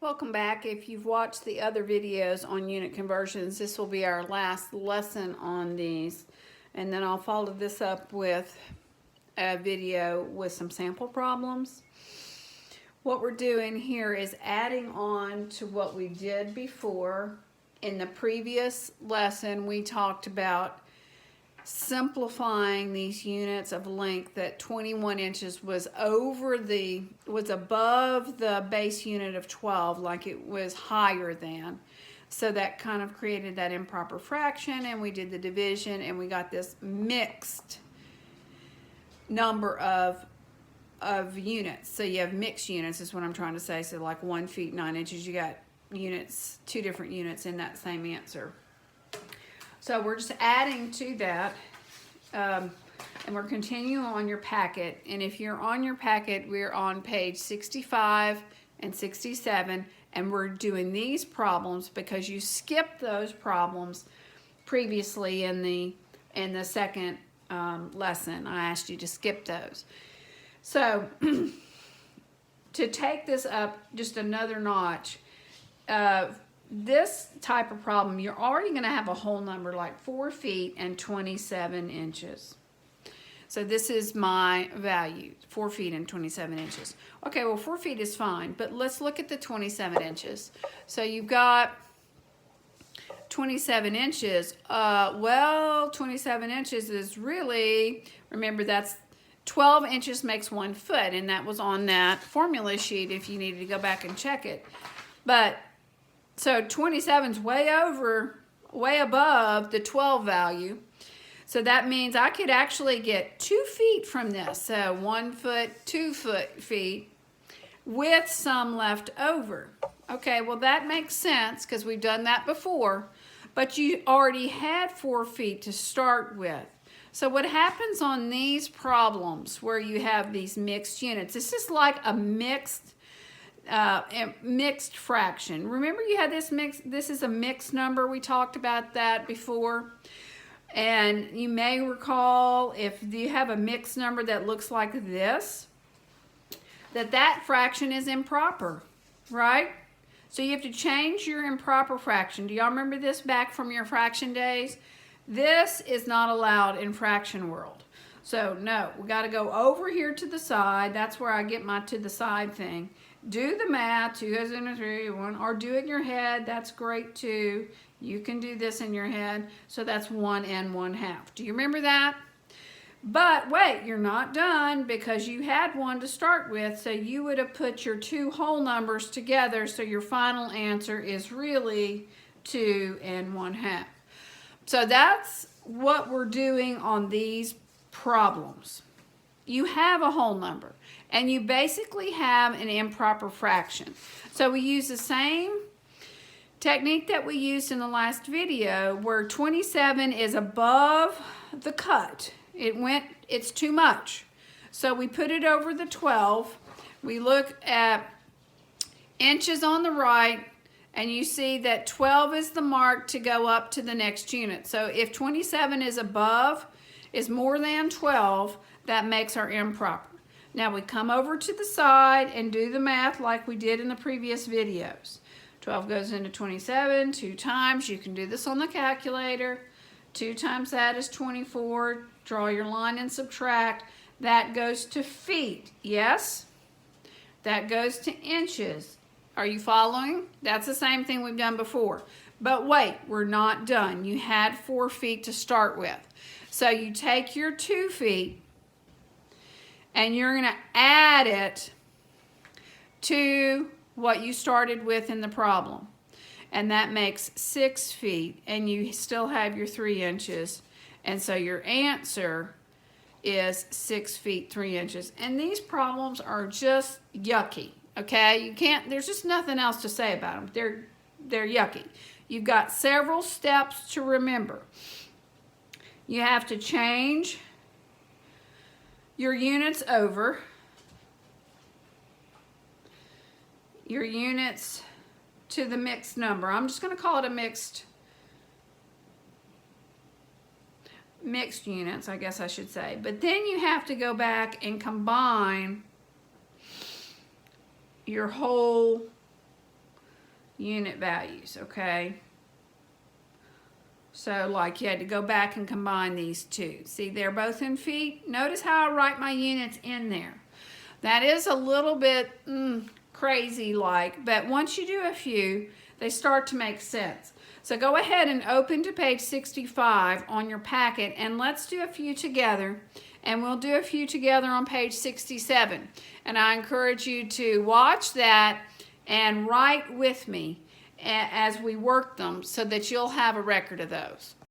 Welcome back. If you've watched the other videos on unit conversions, this will be our last lesson on these. And then I'll follow this up with a video with some sample problems. What we're doing here is adding on to what we did before. In the previous lesson, we talked about simplifying these units of length that 21 inches was above the base unit of 12, like it was higher than. So that kind of created that improper fraction, and we did the division, and we got this mixed number of units. So you have mixed units is what I'm trying to say. So like 1 feet 9 inches, you got units, two different units in that same answer. So we're just adding to that, and we're continuing on your packet. And if you're on your packet, we're on page 65 and 67, and we're doing these problems because you skipped those problems previously in the second lesson. I asked you to skip those. So to take this up just another notch, this type of problem, you're already going to have a whole number like 4 feet and 27 inches. So this is my value, 4 feet and 27 inches. Okay, well 4 feet is fine, but let's look at the 27 inches. So you've got 27 inches. Well, 27 inches is really, remember that's 12 inches makes 1 foot, and that was on that formula sheet if you needed to go back and check it. But so 27 is way above the 12 value. So that means I could actually get 2 feet from this. So 1 foot, 2 feet with some left over. Okay, well that makes sense because we've done that before, but you already had 4 feet to start with. So what happens on these problems where you have these mixed units, this is like a mixed fraction. Remember you had this is a mixed number. We talked about that before. And you may recall if you have a mixed number that looks like this, that fraction is improper, right? So you have to change your improper fraction. Do y'all remember this back from your fraction days? This is not allowed in fraction world. So no, we got to go over here to the side. That's where I get my to the side thing. Do the math, 2 goes into 3, 1, or do it in your head. That's great too. You can do this in your head. So that's 1 and 1/2. Do you remember that? But wait, you're not done because you had 1 to start with. So you would have put your 2 whole numbers together. So your final answer is really 2 and 1/2. So that's what we're doing on these problems. You have a whole number, and you basically have an improper fraction. So we use the same technique that we used in the last video where 27 is above the cut. It's too much. So we put it over the 12. We look at inches on the right, and you see that 12 is the mark to go up to the next unit. So if 27 is more than 12, that makes our improper. Now we come over to the side and do the math like we did in the previous videos. 12 goes into 27 2 times. You can do this on the calculator. 2 times that is 24. Draw your line and subtract. That goes to feet. Yes? That goes to inches. Are you following? That's the same thing we've done before. But wait, we're not done. You had 4 feet to start with. So you take your 2 feet and you're going to add it to what you started with in the problem. And that makes 6 feet, and you still have your 3 inches. And so your answer is 6 feet 3 inches. And these problems are just yucky. Okay, there's just nothing else to say about them. They're yucky. You've got several steps to remember. You have to change your units over. Your units to the mixed number. I'm just going to call it a mixed units, I guess I should say. But then you have to go back and combine your whole unit values, okay? So like you had to go back and combine these two. See, they're both in feet. Notice how I write my units in there. That is a little bit crazy like, but once you do a few, they start to make sense. So go ahead and open to page 65 on your packet, and let's do a few together, and we'll do a few together on page 67. And I encourage you to watch that and write with me as we work them so that you'll have a record of those.